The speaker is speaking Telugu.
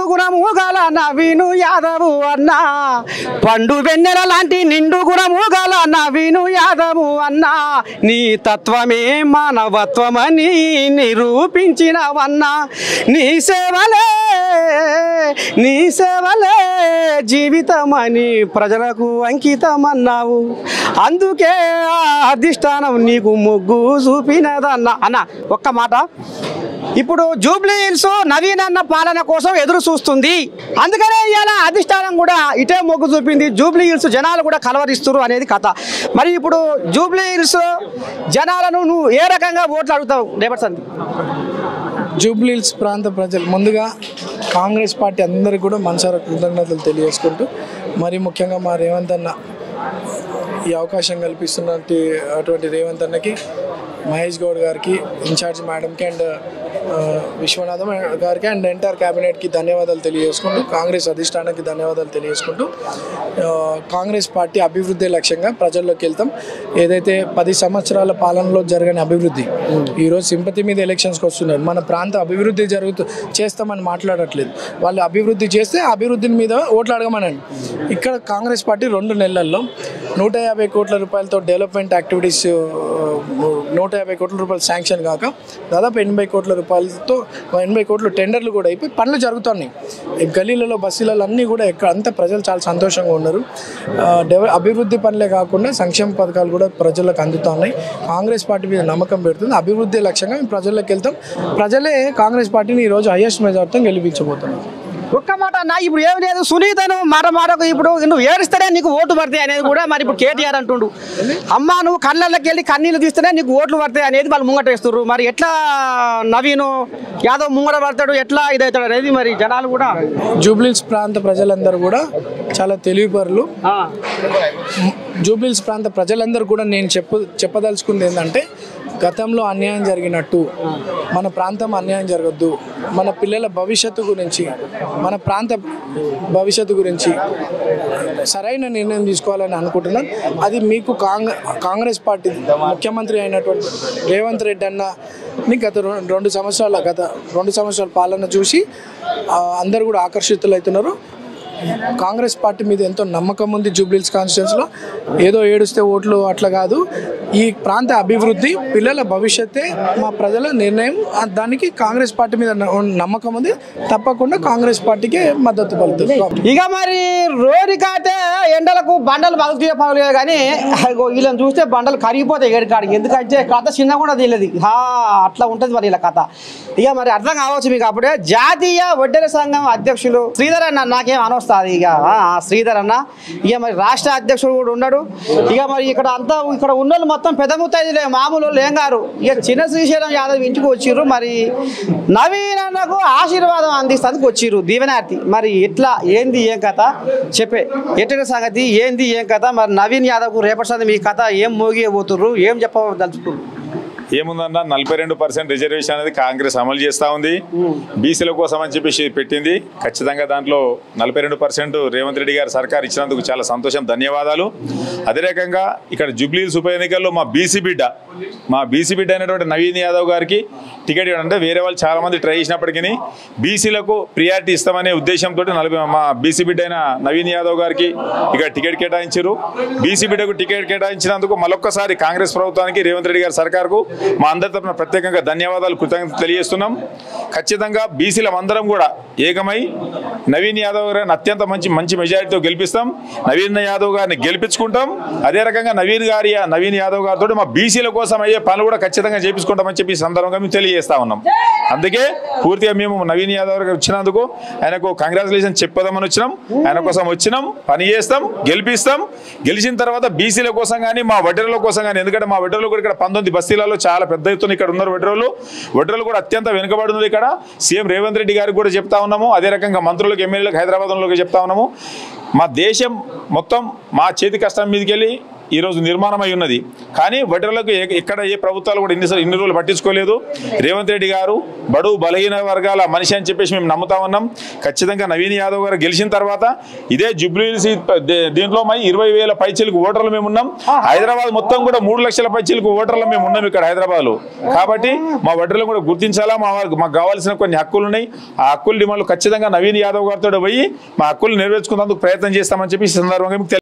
గుణము గల నవీను యాదవ్ అన్న పండు వెన్నెల లాంటి నిండు గుణము గల నవీను యాదవ్ అన్న నీ తత్వమే మానవత్వమని నిరూపించినవన్నా నీ సేవలే జీవితమని ప్రజలకు అంకితమన్నావు అందుకే అధిష్టానం నీకు మొగ్గు చూపినదన్న అన్న ఒక్క మాట ఇప్పుడు జూబ్లీ హిల్స్ నవీన్ అన్న పాలన కోసం ఎదురు చూస్తుంది అందుకనే ఇవాళ అధిష్టానం కూడా ఇటే మొగ్గు చూపింది జూబ్లీ హిల్స్ జనాలు కూడా కలవరిస్తున్నారు అనేది కథ మరి ఇప్పుడు జూబ్లీ హిల్స్ జనాలను నువ్వు ఏ రకంగా ఓట్లు అడుగుతావు రేపటి సంది జూబ్లీ హిల్స్ ప్రాంత ప్రజలు ముందుగా కాంగ్రెస్ పార్టీ అందరికీ కూడా మనసారా కృతజ్ఞతలు తెలియజేసుకుంటూ మరి ముఖ్యంగా మా రేవంత్ అన్న ఈ అవకాశం కల్పిస్తున్నటువంటి రేవంత్ అన్నకి మహేష్ గౌడ్ గారికి ఇన్ఛార్జ్ మేడంకి అండ్ విశ్వనాథం గారికి అండ్ ఎంటైర్ క్యాబినెట్కి ధన్యవాదాలు తెలియజేసుకుంటూ కాంగ్రెస్ అధిష్టానానికి ధన్యవాదాలు తెలియజేసుకుంటూ కాంగ్రెస్ పార్టీ అభివృద్ధి లక్ష్యంగా ప్రజల్లోకి వెళ్తాం ఏదైతే 10 సంవత్సరాల పాలనలో జరగని అభివృద్ధి ఈరోజు సింపతి మీద ఎలక్షన్స్కి వస్తున్నారు మన ప్రాంత అభివృద్ధి చేస్తామని మాట్లాడట్లేదు వాళ్ళు అభివృద్ధి చేస్తే అభివృద్ధి మీద ఓట్లు అడగమనండి ఇక్కడ కాంగ్రెస్ పార్టీ 2 నెలల్లో 150 కోట్ల రూపాయలతో డెవలప్మెంట్ యాక్టివిటీస్ 150 కోట్ల రూపాయలు శాంక్షన్ కాక దాదాపు 80 కోట్ల రూపాయలతో 80 కోట్ల టెండర్లు కూడా అయిపోయి పనులు జరుగుతున్నాయి గలీలలో బస్సులలో అన్నీ కూడా అంతా ప్రజలు చాలా సంతోషంగా ఉన్నారు అభివృద్ధి పనులే కాకుండా సంక్షేమ పథకాలు కూడా ప్రజలకు అందుతున్నాయి కాంగ్రెస్ పార్టీ మీద నమ్మకం పెడుతుంది అభివృద్ధి లక్ష్యంగా మేము ప్రజల్లోకి వెళ్తాం ప్రజలే కాంగ్రెస్ పార్టీని ఈరోజు హైయెస్ట్ మెజార్టీతో గెలిపించబోతున్నారు ఒక్క మాట అన్న ఇప్పుడు ఏమి లేదు సునీతను మాటకు ఇప్పుడు నువ్వు ఏడిస్తేనే నీకు ఓటు పడతాయి అనేది కూడా మరి ఇప్పుడు కేటీఆర్ అంటుండు అమ్మ నువ్వు కళ్ళకి వెళ్ళి కన్నీళ్ళు తీస్తేనే నీకు ఓట్లు పడతాయి అనేది వాళ్ళు ముంగట వేస్తున్నారు మరి ఎట్లా నవీను యాదవ్ ముంగట పడతాడు ఎట్లా ఇదవుతాడు అనేది మరి జనాలు కూడా జూబ్లీ హిల్స్ ప్రాంత ప్రజలందరూ కూడా చాలా తెలివిపరులు జూబ్లీ హిల్స్ ప్రాంత ప్రజలందరూ కూడా నేను చెప్పదలుచుకుంది ఏంటంటే గతంలో అన్యాయం జరిగినట్టు మన ప్రాంతం అన్యాయం జరగద్దు మన పిల్లల భవిష్యత్తు గురించి మన ప్రాంత భవిష్యత్తు గురించి సరైన నిర్ణయం తీసుకోవాలని అనుకుంటున్నాను అది మీకు కాంగ్రెస్ పార్టీ ముఖ్యమంత్రి అయినటువంటి రేవంత్ రెడ్డి అన్నని గత 2 సంవత్సరాల పాలన చూసి అందరూ కూడా ఆకర్షితులవుతున్నారు కాంగ్రెస్ పార్టీ మీద ఎంతో నమ్మకం ఉంది జూబ్లీ హిల్స్ కాన్స్టిట్యున్సీలో ఏదో ఏడుస్తే ఓట్లు అట్లా కాదు ఈ ప్రాంత అభివృద్ధి పిల్లల భవిష్యత్తే మా ప్రజల నిర్ణయం దానికి కాంగ్రెస్ పార్టీ మీద నమ్మకం ఉంది తప్పకుండా కాంగ్రెస్ పార్టీకే మద్దతు పలుకుతుంది ఇక మరి రోడ్డుకైతే ఎండలకు బండలు పగులుతాయో కానీ వీళ్ళని చూస్తే బండలు కరిగిపోతాయి ఏడుకాడికి ఎందుకంటే కథ చిన్న కూడా తెలియదు అట్లా ఉంటుంది మరి ఇలా కథ ఇక మరి అర్థం కావచ్చు మీకు అప్పుడే జాతీయ వడ్డెర సంఘం అధ్యక్షులు శ్రీధర్ అన్న నాకేం అనవస్తుంది ఇక శ్రీధర్ అన్న ఇక మరి రాష్ట్ర అధ్యక్షుడు కూడా ఉన్నాడు ఇక మరి ఇక్కడ ఉన్న మొత్తం పెద్ద ముత్తైదులే మామూలు ఏం గారు ఇక చిన్న శ్రీశైలం యాదవ్ ఇంటికి వచ్చిర్రు మరి నవీన్ అన్నకు ఆశీర్వాదం అందిస్తానికి వచ్చిర్రు దీవెనార్థి మరి ఎట్లా ఏంది ఏం కథ చెప్పే ఎట్టిన సంగతి ఏంది ఏం కథ మరి నవీన్ యాదవ్కు రేపటి సంగతి మీ కథ ఏం మోగిపోతుర్రు ఏం చెప్పదలుచుకున్నారు ఏముందన్నా 42% రిజర్వేషన్ అనేది కాంగ్రెస్ అమలు చేస్తూ ఉంది బీసీల కోసం అని చెప్పేసి పెట్టింది ఖచ్చితంగా దాంట్లో 42% రేవంత్ రెడ్డి గారు సర్కార్ ఇచ్చినందుకు చాలా సంతోషం ధన్యవాదాలు అదే రకంగా ఇక్కడ జూబ్లీ హిల్స్ ఉప ఎన్నికల్లో మా బీసీ బిడ్డ అయినటువంటి నవీన్ యాదవ్ గారికి టికెట్ అంటే వేరే వాళ్ళు చాలా మంది ట్రై చేసినప్పటికీ బీసీలకు ప్రియారిటీ ఇస్తామనే ఉద్దేశంతో మా బీసీ బిడ్డ అయిన నవీన్ యాదవ్ గారికి ఇక్కడ టికెట్ కేటాయించారు బీసీ బిడ్డకు టికెట్ కేటాయించినందుకు మరొక్కసారి కాంగ్రెస్ ప్రభుత్వానికి రేవంత్ రెడ్డి గారి సర్కార్కు మా అందరి తరఫున ప్రత్యేకంగా ధన్యవాదాలు కృతజ్ఞతలు తెలియజేస్తున్నాం ఖచ్చితంగా బీసీలం అందరం కూడా ఏకమై నవీన్ యాదవ్ గారిని అత్యంత మంచి మెజారిటీతో గెలిపిస్తాం నవీన్ యాదవ్ గారిని గెలిపించుకుంటాం అదే రకంగా నవీన్ యాదవ్ గారితో మా బీసీల కోసం అయ్యే పనులు కూడా ఖచ్చితంగా చేపించుకుంటామని చెప్పి సందర్భంగా మేము తెలియజేస్తా ఉన్నాం అందుకే పూర్తిగా మేము నవీన్ యాదవ్ గారు వచ్చినందుకు ఆయనకు కంగ్రాచులేషన్ చెప్పదామని వచ్చినాం ఆయన కోసం వచ్చినాం పని చేస్తాం గెలిపిస్తాం గెలిచిన తర్వాత బీసీల కోసం కానీ మా వడ్డెరల కోసం కానీ ఎందుకంటే మా వడ్డెరలు కూడా ఇక్కడ 19 బస్తీలలో చాలా పెద్ద ఎత్తున ఇక్కడ ఉన్నారు వడ్డెరలు కూడా అత్యంత వెనుకబడి ఉన్నారు ఇక్కడ సీఎం రేవంత్ రెడ్డి గారికి కూడా చెప్తా ఉన్నాము అదే రకంగా మంత్రులకు ఎమ్మెల్యేలకు హైదరాబాద్లోకి చెప్తా ఉన్నాము మా దేశం మొత్తం మా చేతి కష్టం మీదకి వెళ్ళి ఈరోజు నిర్మాణం అయి ఉన్నది. కానీ వడ్డీలకు ఎక్కడ ఏ ప్రభుత్వాలు కూడా ఇన్ని రోజులు పట్టించుకోలేదు. రేవంత్ రెడ్డి గారు బడుగు బలహీన వర్గాల మనిషి అని చెప్పేసి మేము నమ్ముతా ఉన్నాం. ఖచ్చితంగా నవీన్ యాదవ్ గారు గెలిచిన తర్వాత ఇదే జూబ్లీహిల్స్ దీంట్లో 20,000 పైచీలకు ఓటర్లు మేము ఉన్నాం. హైదరాబాద్ మొత్తం కూడా 3 లక్షల పైచీలకు ఓటర్లు మేము ఉన్నాం ఇక్కడ హైదరాబాద్లో. కాబట్టి మా వడ్డీలను కూడా గుర్తించాలా. మాకు కావాల్సిన కొన్ని హక్కులు ఉన్నాయి. ఆ హక్కుల డిమాండ్లు ఖచ్చితంగా నవీన్ యాదవ్ గారితో పోయి మా హక్కులు నెరవేర్చుకునేందుకు ప్రయత్నం చేస్తామని చెప్పి ఈ సందర్భంగా